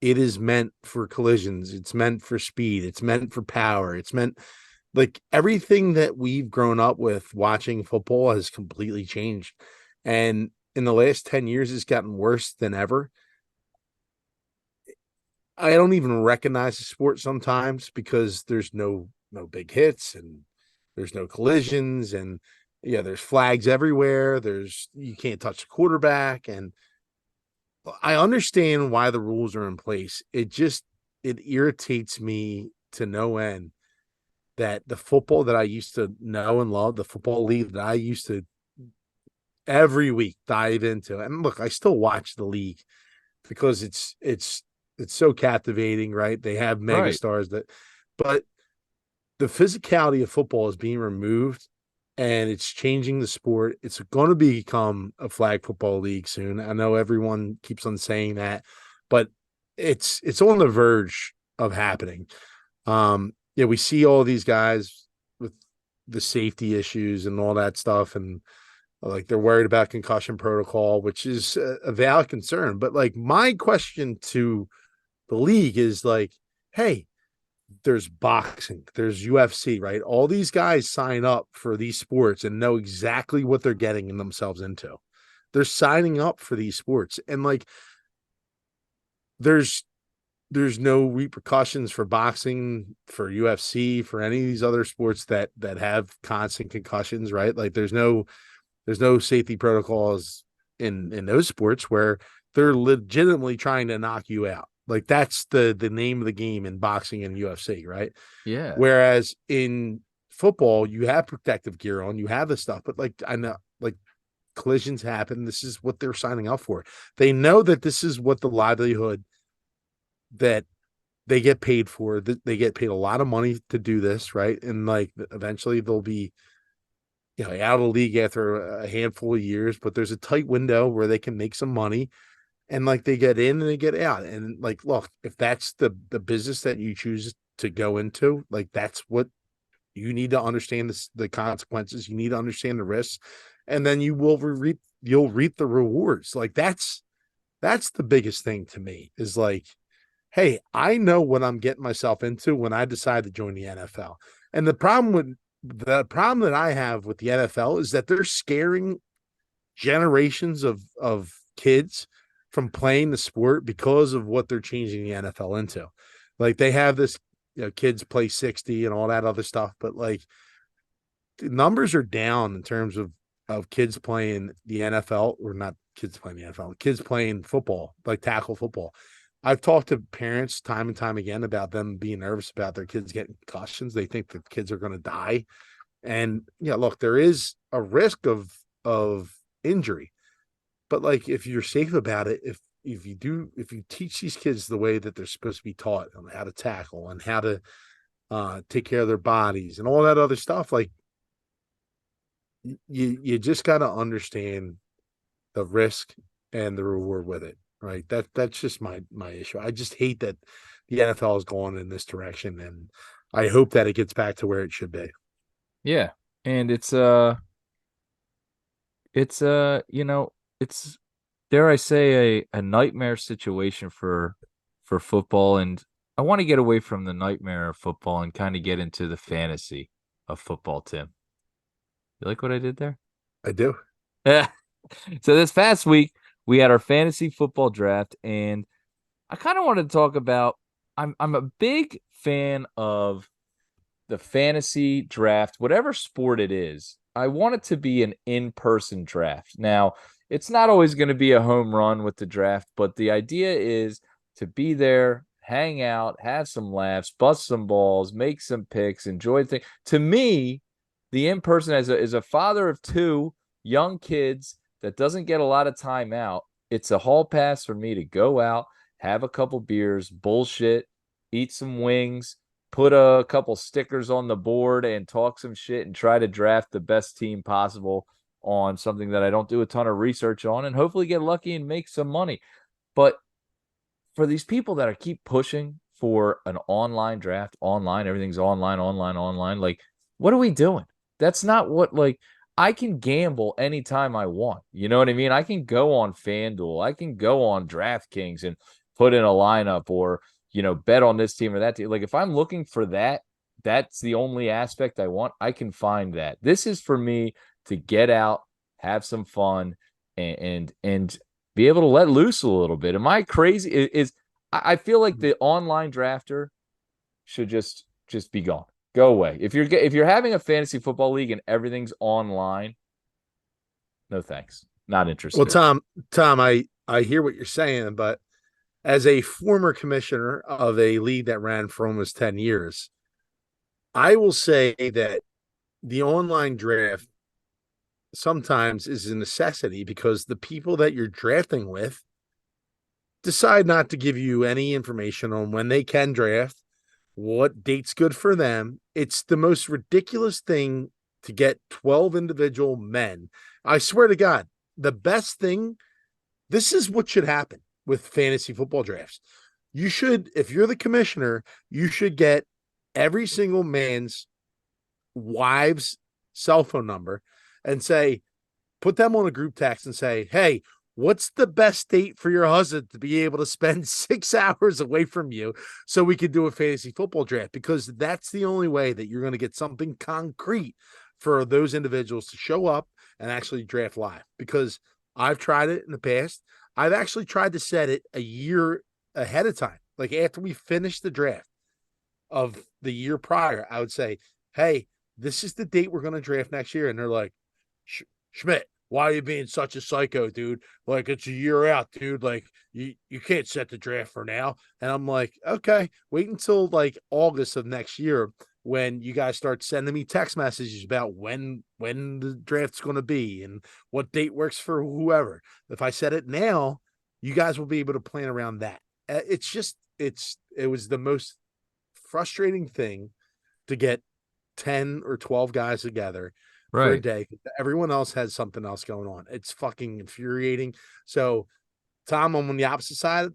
is meant for collisions. It's meant for speed. It's meant for power. It's meant like everything that we've grown up with watching football has completely changed. And in the last 10 years, it's gotten worse than ever. I don't even recognize the sport sometimes because there's no big hits and there's no collisions and yeah, there's flags everywhere. There's you can't touch the quarterback and I understand why the rules are in place. It irritates me to no end that the football that I used to know and love, the football league that I used to every week dive into. And look, I still watch the league because it's so captivating, right? They have Right. megastars but the physicality of football is being removed and it's changing the sport. It's going to become a flag football league soon. I know everyone keeps on saying that, but it's on the verge of happening. Yeah, we see all these guys with the safety issues and all that stuff, and like they're worried about concussion protocol, which is a valid concern. But like my question to the league is like, hey, there's boxing, there's UFC, right? All these guys sign up for these sports and know exactly what they're getting themselves into. They're signing up for these sports, and like there's no repercussions for boxing, for UFC, for any of these other sports that have constant concussions, right? Like there's no safety protocols in those sports where they're legitimately trying to knock you out. Like that's the name of the game in boxing and UFC, right? Yeah. Whereas in football, you have protective gear on, you have this stuff, but like I know like collisions happen. This is what they're signing up for. They know that this is what the livelihood that they get paid for. They get paid a lot of money to do this, right? And like eventually they'll be out of the league after a handful of years, but there's a tight window where they can make some money and like they get in and they get out. And like, look, if that's the business that you choose to go into, like that's what you need to understand the consequences. You need to understand the risks, and then you'll reap the rewards. Like that's the biggest thing to me is like, hey, I know what I'm getting myself into when I decide to join the NFL. And the problem that I have with the NFL is that they're scaring generations of kids from playing the sport because of what they're changing the NFL into. Like they have this, kids play 60 and all that other stuff, but like the numbers are down in terms of kids playing the NFL, or not kids playing the NFL, kids playing football, like tackle football. I've talked to parents time and time again about them being nervous about their kids getting concussions. They think the kids are going to die. And yeah, look, there is a risk of injury, but like if you're safe about it, if you teach these kids the way that they're supposed to be taught on how to tackle and how to take care of their bodies and all that other stuff, like you just got to understand the risk and the reward with it, right? That's just my issue. I just hate that the NFL is going in this direction, and I hope that it gets back to where it should be. Yeah. And it's dare I say a nightmare situation for football, and I want to get away from the nightmare of football and kind of get into the fantasy of football, Tim. You like what I did there? I do. Yeah. So this past week we had our fantasy football draft, and I kind of wanted to talk about I'm a big fan of the fantasy draft, whatever sport it is. I want it to be an in-person draft. Now, it's not always going to be a home run with the draft, but the idea is to be there, hang out, have some laughs, bust some balls, make some picks, enjoy things. To me, the in-person as a father of two young kids that doesn't get a lot of time out, it's a hall pass for me to go out, have a couple beers, bullshit, eat some wings, put a couple stickers on the board and talk some shit and try to draft the best team possible on something that I don't do a ton of research on, and hopefully get lucky and make some money. But for these people that are keep pushing for an online draft, online, everything's online, online, online, like, what are we doing? That's not what, like, I can gamble anytime I want. You know what I mean? I can go on FanDuel, I can go on DraftKings and put in a lineup, or bet on this team or that team. Like, if I'm looking for that, that's the only aspect I want. I can find that. This is for me to get out, have some fun, and be able to let loose a little bit. Am I crazy? I feel like the online drafter should just be gone. Go away. If you're having a fantasy football league and everything's online, no thanks. Not Well, interested. Tom, I hear what you're saying, but as a former commissioner of a league that ran for almost 10 years, I will say that the online draft sometimes is a necessity because the people that you're drafting with decide not to give you any information on when they can draft, what date's good for them. It's the most ridiculous thing to get 12 individual men. I swear to God, the best thing, this is what should happen with fantasy football drafts. You should, if you're the commissioner, you should get every single man's wife's cell phone number and say, put them on a group text and say, hey, what's the best date for your husband to be able to spend 6 hours away from you so we could do a fantasy football draft? Because that's the only way that you're going to get something concrete for those individuals to show up and actually draft live. Because I've tried it in the past. I've actually tried to set it a year ahead of time. Like after we finish the draft of the year prior, I would say, hey, this is the date we're going to draft next year. And they're like, Schmidt, why are you being such a psycho, dude? Like, it's a year out, dude. Like, you can't set the draft for now. And I'm like, okay, wait until like August of next year when you guys start sending me text messages about when the draft's going to be and what date works for whoever. If I set it now, you guys will be able to plan around that. It's just it was the most frustrating thing to get 10 or 12 guys together for a Right. day. Everyone else has something else going on. It's fucking infuriating. So, Tom, I'm on the opposite side.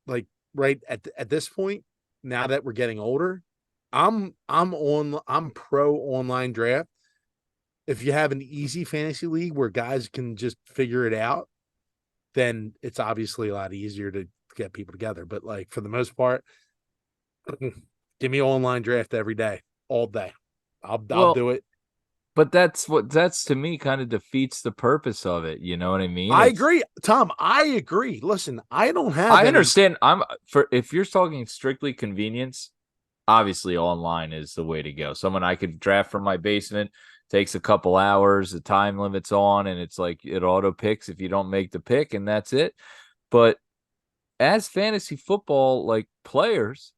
Like right at this point, now that we're getting older, I'm pro online draft. If you have an easy fantasy league where guys can just figure it out, then it's obviously a lot easier to get people together. But like for the most part, give me an online draft every day, all day. I'll Well, do it. but that's to me kind of defeats the purpose of it. You know what I mean? I It's agree, Tom. I agree. Listen, I don't have I any. understand. I'm for if you're talking strictly convenience, obviously online is the way to go. Someone I could draft from my basement takes a couple hours, the time limit's on, and it's like it auto picks if you don't make the pick, and that's it. But as fantasy football like players,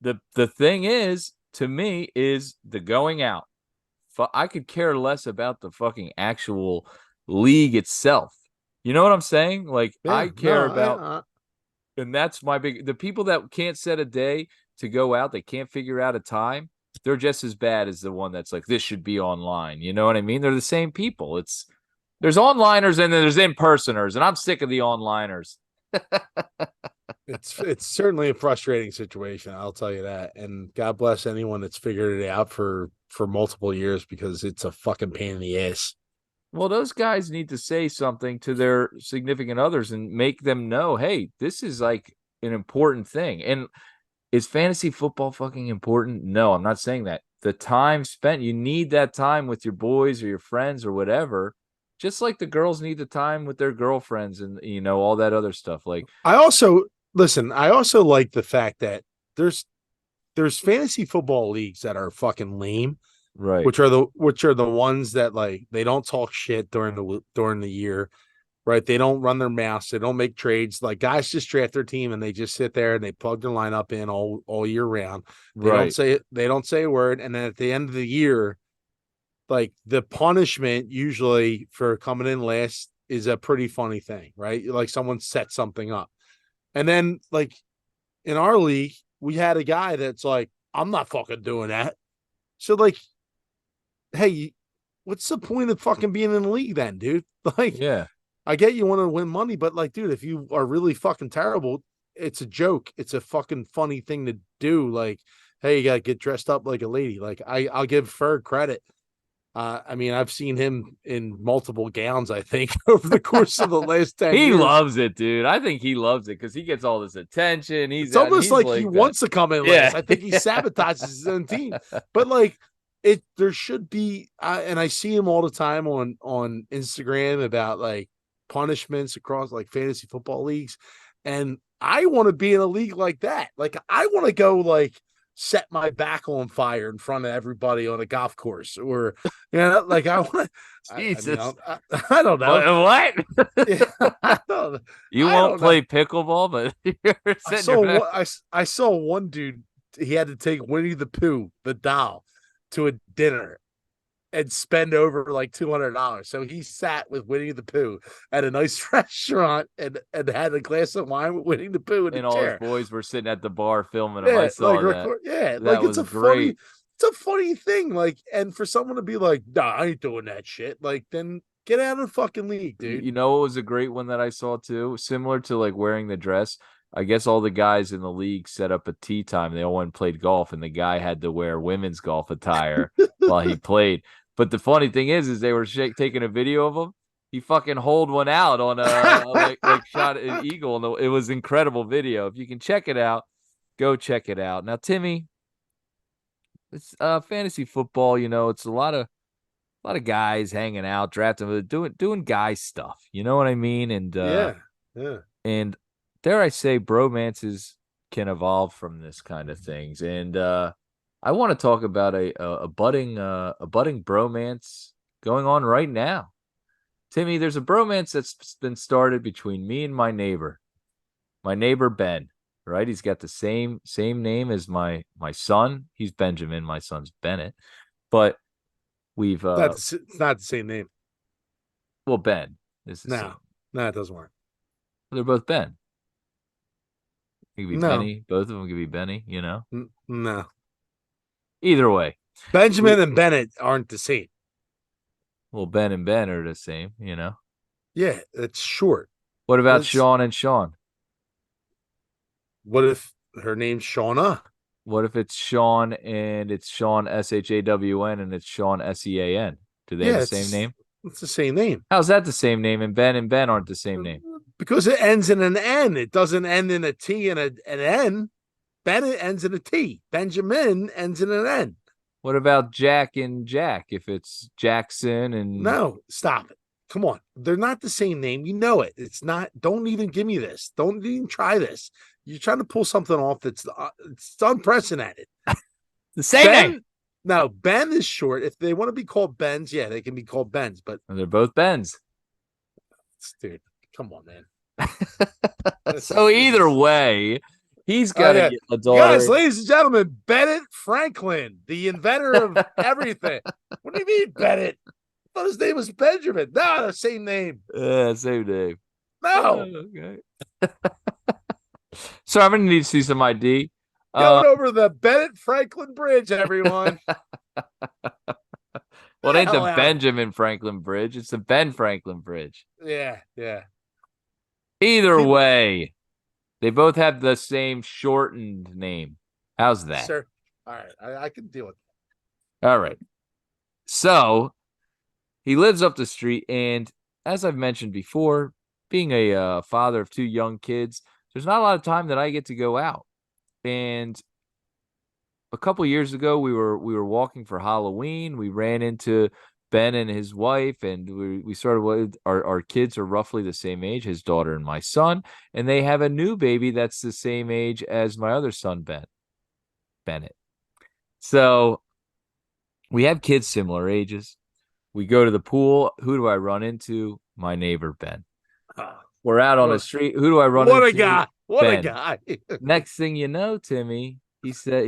the thing is to me is the going out. I could care less about the fucking actual league itself. You know what I'm saying? Like Yeah, I care no, about, and that's my the people that can't set a day to go out, they can't figure out a time. They're just as bad as the one that's like this should be online. You know what I mean? They're the same people. There's onliners and then there's in-personers, and I'm sick of the onliners. it's certainly a frustrating situation. I'll tell you that. And God bless anyone that's figured it out for multiple years because it's a fucking pain in the ass. Well, those guys need to say something to their significant others and make them know, hey, this is like an important thing. And is fantasy football fucking important? No, I'm not saying that. The time spent, you need that time with your boys or your friends or whatever. Just like the girls need the time with their girlfriends and all that other stuff. Like, I also listen. I also like the fact that there's there's fantasy football leagues that are fucking lame, right, which are the ones that like they don't talk shit during the year, right? They don't run their mouths, they don't make trades. Like guys just draft their team and they just sit there and they plug their lineup in all year round. right, They don't say a word, and then at the end of the year, like the punishment usually for coming in last is a pretty funny thing, right? Like someone set something up. And then like in our league, we had a guy that's like, I'm not fucking doing that. So like, hey, what's the point of fucking being in the league then, dude? Like, yeah. I get you want to win money, but like, dude, if you are really fucking terrible, it's a joke. It's a fucking funny thing to do. Like, hey, you gotta get dressed up like a lady. Like, I'll give Ferg credit. I mean, I've seen him in multiple gowns, I think, over the course of the last 10 He years. loves it, dude. I think he loves it because he gets all this attention. He's It's out and almost he's like he like that. wants to come in last. Yeah. I think he sabotages his own team. But like there should be, and I see him all the time on Instagram about like punishments across like fantasy football leagues, and I want to be in a league like that. Like I want to go like set my back on fire in front of everybody on a golf course, or like I want. I mean, Jesus. I don't know. What? Yeah, You I won't don't know. play pickleball, but you're I sitting your saw back. one. I saw one dude. He had to take Winnie the Pooh, the doll, to a dinner and spend over like $200. So he sat with Winnie the Pooh at a nice restaurant and had a glass of wine with Winnie the Pooh in a And all his chair. boys were sitting at the bar filming him. I Yeah, like saw that. record. Yeah, That like was great. it's a funny thing. Like, and for someone to be like, "Nah, I ain't doing that shit." Like, then get out of the fucking league, dude. You know what was a great one that I saw too? Similar to like wearing the dress. I guess all the guys in the league set up a tea time. They all went and played golf, and the guy had to wear women's golf attire while he played. But the funny thing is they were taking a video of him. He fucking holed one out on a like shot an eagle, and it was incredible video. If you can check it out, go check it out. Now, Timmy, it's fantasy football. It's a lot of guys hanging out, drafting, doing guy stuff. You know what I mean? And Yeah, yeah, dare I say, bromances can evolve from this kind of things. And I want to talk about a budding bromance going on right now. Timmy, there's a bromance that's been started between me and my neighbor Ben. Right, he's got the same name as my son. He's Benjamin. My son's Bennett. But we've it's not the same name. well, Ben is the No, same. no, it doesn't work. They're both Ben. It could be No, Benny. Both of them could be Benny. no. Either way, Benjamin we and Bennett aren't the same. well, Ben and Ben are the same. Yeah, it's short. What about It's Sean and Sean? what if her name's Shauna? What if it's Sean and it's Sean Shawn and it's Sean Sean? Do they have Yeah, the same name? it's the same name How's that the same name? And Ben aren't the same name. because it ends in an N. It doesn't end in a T and an N. Bennett ends in a T. Benjamin ends in an N. What about Jack and Jack? If it's Jackson and No, stop it. Come on. They're not the same name. You know it. It's not. Don't even give me this. Don't even try this. You're trying to pull something off that's it's unprecedented. the same name. Ben, no, Ben is short. If they want to be called Bens, yeah, they can be called Bens. But And they're both Bens. dude, come on, man. So This either is way, he's oh got to yeah. get a Guys, daughter. ladies and gentlemen, Bennett Franklin, the inventor of everything. What do you mean, Bennett? I thought his name was Benjamin. No, the same name. Yeah, same name. No. Okay. So I'm gonna need to see some ID. Uh, Going over the Bennett Franklin Bridge, everyone. well, it The ain't the hell out. Benjamin Franklin Bridge; it's the Ben Franklin Bridge. Yeah, yeah. Either See, way, they both have the same shortened name. How's that? sir. All right, I can deal with All right. So he lives up the street, and as I've mentioned before, being a father of two young kids, there's not a lot of time that I get to go out. And a couple years ago, we were walking for Halloween. We ran into Ben and his wife, and we sort of our kids are roughly the same age, his daughter and my son, and they have a new baby that's the same age as my other son, Bennett. So we have kids similar ages. We go to the pool. Who do I run into? My neighbor, Ben. it. We're out on the What, street. Who do I run what a into? guy. What a Ben. guy. Next thing you know, Timmy, he says,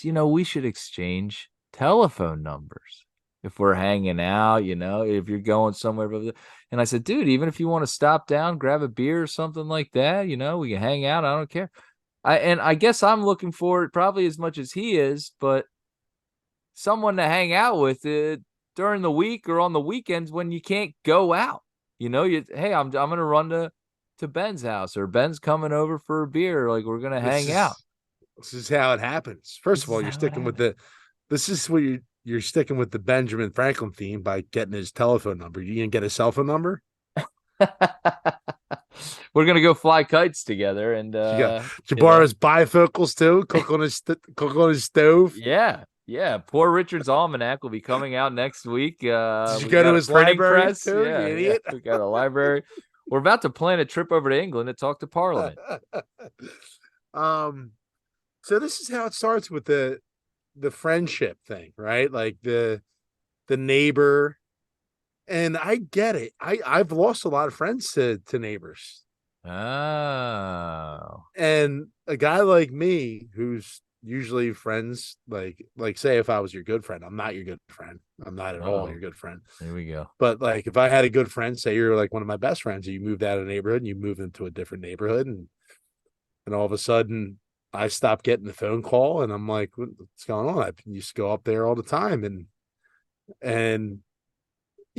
we should exchange telephone numbers if we're hanging out, if you're going somewhere. And I said, dude, even if you want to stop down, grab a beer or something like that, we can hang out. I don't care. I guess I'm looking for it probably as much as he is, but someone to hang out with during the week or on the weekends when you can't go out. Hey, I'm gonna run to Ben's house, or Ben's coming over for a beer. Like, we're gonna This hang out. is this is how it happens. First This of is all, you're how it sticking with happened. the this is what you're sticking with the Benjamin Franklin theme by getting his telephone number. You gonna get his cell phone number? We're gonna go fly kites together, and You got Jabara's bifocals too. Cook on his stove. yeah. Poor Richard's almanac will be coming out next week. Did you We go to got a his printing library press. too? You Yeah. idiot. We got a library. We're about to plan a trip over to England to talk to Parliament. um, so this is how it starts with the friendship thing, right? Like the neighbor. And I get it. I've lost a lot of friends to neighbors. Oh. And a guy like me who's usually friends, like say if I was your good friend, I'm not your good friend. I'm not at all Oh, your good friend. here we go. But like if I had a good friend, say you're like one of my best friends, and you moved out of the neighborhood and you moved into a different neighborhood, and all of a sudden I stopped getting the phone call and I'm like, what's going on? I used to go up there all the time, and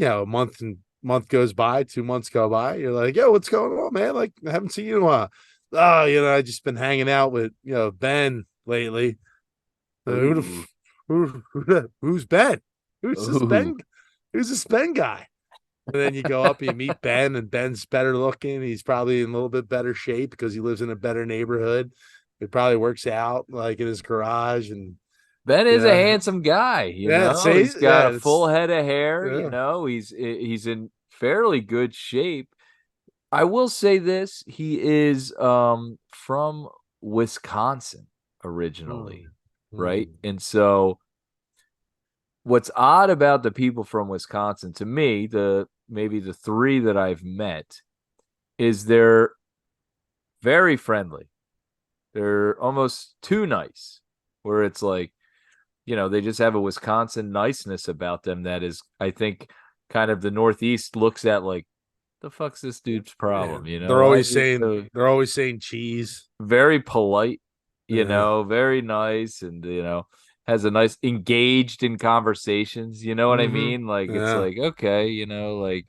a month goes by, 2 months go by, you're like, yo, what's going on, man? Like, I haven't seen you in a while. Oh, I just been hanging out with Ben lately. Ooh. Who's Ben? Who's this Ooh. Ben? Who's this Ben guy? And then you go up and you meet Ben, and Ben's better looking. He's probably in a little bit better shape because he lives in a better neighborhood. He probably works out like in his garage, and Ben is a yeah, handsome guy, yeah. See, He's got yeah, a full it's head of hair, yeah. He's in fairly good shape. I will say this, he is from Wisconsin Mm, originally, right? mm, And so what's odd about the people from Wisconsin to me, maybe the three that I've met, is they're very friendly. They're almost too nice, where it's like, they just have a Wisconsin niceness about them that is, I think, kind of the Northeast looks at like, the fuck's this dude's yeah. problem? They're Why always is he saying so they're always saying cheese. very polite, Yeah. very nice, and has a nice engaged in conversations. You know what I Mm-hmm. mean? Like, it's Yeah. like, okay, like,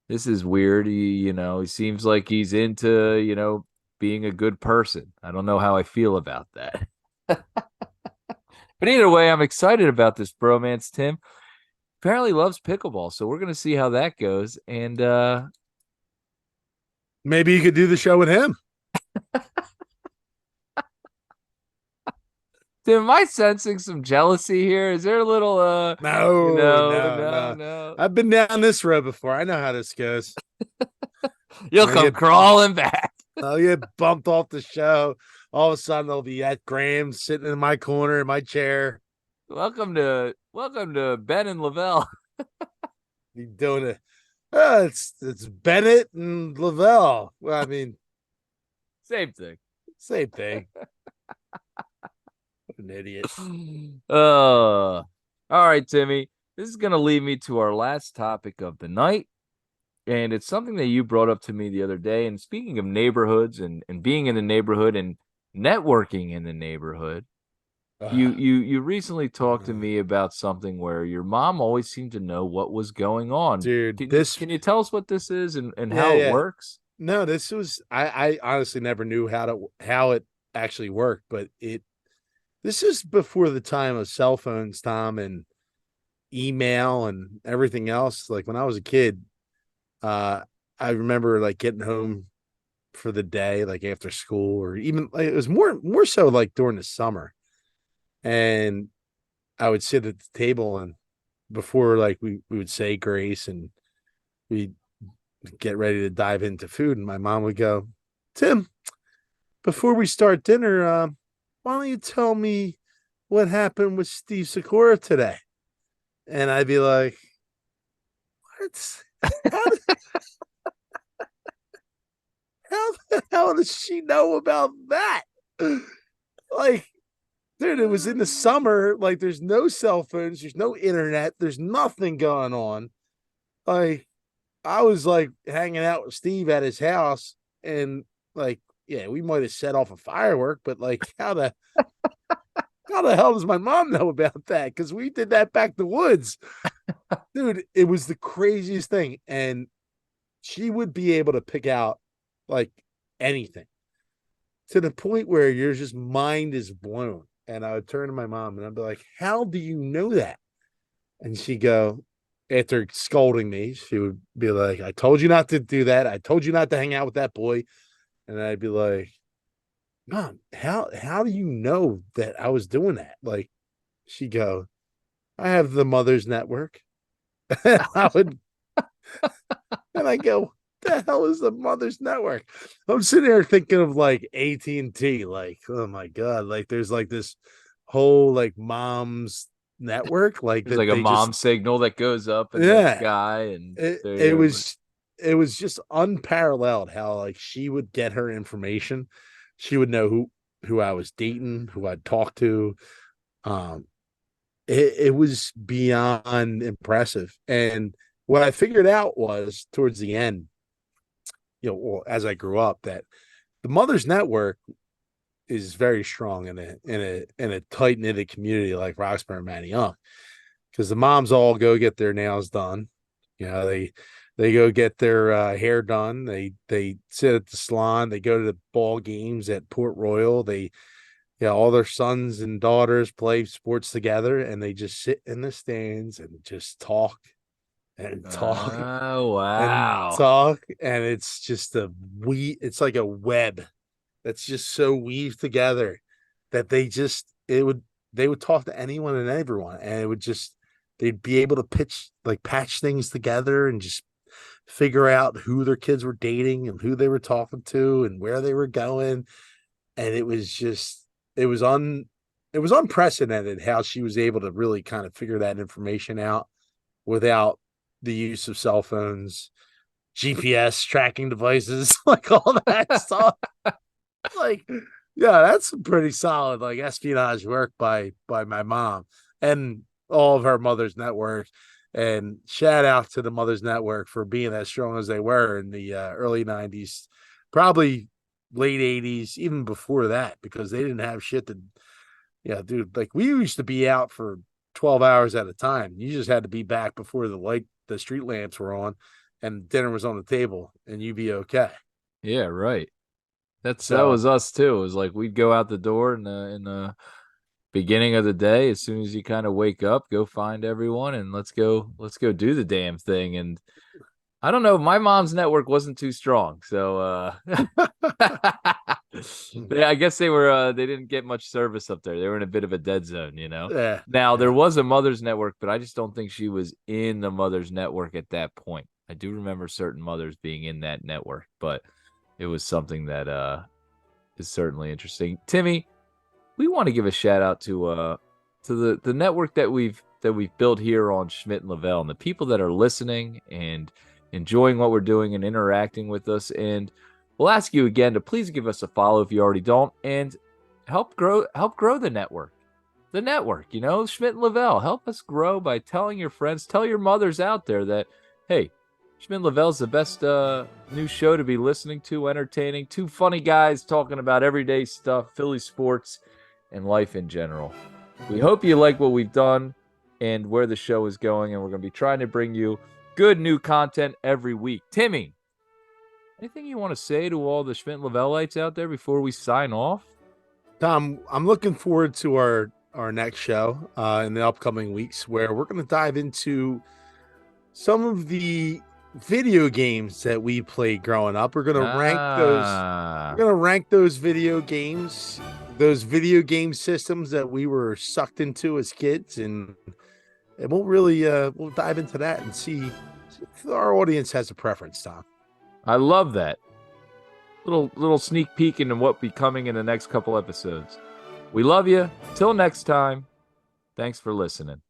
this is weird. He seems like he's into, being a good person. I don't know how I feel about that. But either way, I'm excited about this bromance, Tim. Apparently loves pickleball, so we're gonna see how that goes. And Maybe you could do the show with him. Tim, am I sensing some jealousy here? Is there a little No, no, no, no. no. I've been down this road before. I know how this goes. You'll I come get crawling back. I'll get bumped off the show. All of a sudden, they'll be at Graham sitting in my corner in my chair. Welcome to Ben and Lavelle. Be doing it. It's Bennett and Lavelle. Well, I mean, Same thing. same thing. What an idiot. All right, Timmy. This is gonna lead me to our last topic of the night. And it's something that you brought up to me the other day. And speaking of neighborhoods and being in the neighborhood and networking in the neighborhood, you recently talked to me about something where your mom always seemed to know what was going on. Dude, Can you this can you tell us what this is and yeah, how it yeah. works? No, this was I honestly never knew how it actually worked, but it this is before the time of cell phones, Tom, and email and everything else. Like when I was a kid, uh I remember like getting home for the day, like after school, or even like, it was more so like during the summer. And I would sit at the table and before like we would say grace and we'd get ready to dive into food, and my mom would go, Tim, before we start dinner, why don't you tell me what happened with Steve Sikora today? And I'd be like, what? How, did, how the hell does she know about that? Like, dude, it was in the summer. Like, there's no cell phones, there's no internet, there's nothing going on. Like, I was like hanging out with Steve at his house, and like, yeah, we might have set off a firework, but like, how the hell does my mom know about that? Because we did that back the woods, dude. It was the craziest thing, and she would be able to pick out like anything to the point where your just mind is blown. And I would turn to my mom and I'd be like, "How do you know that?" And she'd go, after scolding me, she would be like, "I told you not to do that. I told you not to hang out with that boy." And I'd be like, "Mom, how do you know that I was doing that?" Like, she'd go, "I have the Mother's Network." I would, and I go, "The hell is the Mother's Network?" I'm sitting there thinking of like AT&T, like, oh my god, like there's like this whole like mom's network, like There's that like a they just mom signal that goes up in the yeah. sky, and It there it you go. was it was just unparalleled how like she would get her information. She would know who I was dating, who I'd talked to. Um, it was beyond impressive. And what I figured out was towards the end, well, as I grew up, that the Mother's Network is very strong in a tight knitted community like Roxbury and Manayunk, because the moms all go get their nails done. They go get their hair done. They sit at the salon. They go to the ball games at Port Royal. All their sons and daughters play sports together, and they just sit in the stands and just talk and talk Oh and wow. talk, and it's just it's like a web that's just so weaved together that they would talk to anyone and everyone, and it would just they'd be able to patch things together and just figure out who their kids were dating and who they were talking to and where they were going. And it was unprecedented how she was able to really kind of figure that information out without the use of cell phones, GPS tracking devices, like all that stuff. Like, yeah, that's pretty solid, like espionage work by my mom and all of her Mother's Network. And shout out to the Mother's Network for being as strong as they were in the early '90s, probably late '80s, even before that, because they didn't have shit to. Yeah, dude, like we used to be out for 12 hours at a time. You just had to be back before the street lamps were on, and dinner was on the table, and you'd be okay. Yeah, right. That So was us too. It was like we'd go out the door in the beginning of the day. As soon as you kind of wake up, go find everyone and let's go do the damn thing. And I don't know, my mom's network wasn't too strong. So I guess they didn't get much service up there. They were in a bit of a dead zone, you know. Yeah, Now there yeah. was a Mother's Network, but I just don't think she was in the Mother's Network at that point. I do remember certain mothers being in that network, but it was something that is certainly interesting. Timmy, we want to give a shout out to the network that we've built here on Schmidt and Lavelle and the people that are listening and enjoying what we're doing and interacting with us. And we'll ask you again to please give us a follow if you already don't, and help grow the network. The network, Schmidt and Lavelle. Help us grow by telling your friends, tell your mothers out there that, hey, Schmidt Lavelle's the best new show to be listening to, entertaining. Two funny guys talking about everyday stuff, Philly sports, and life in general. We hope you like what we've done and where the show is going, and we're going to be trying to bring you good new content every week. Timmy, anything you want to say to all the Schmidt Lavelleites out there before we sign off? Tom, I'm looking forward to our next show in the upcoming weeks, where we're going to dive into some of the video games that we played growing up. We're going to rank those. We're Ah, going to rank those video games, those video game systems that we were sucked into as kids, and we'll dive into that and see if our audience has a preference, Tom. I love that. Little sneak peek into what be coming in the next couple episodes. We love you. Till next time. Thanks for listening.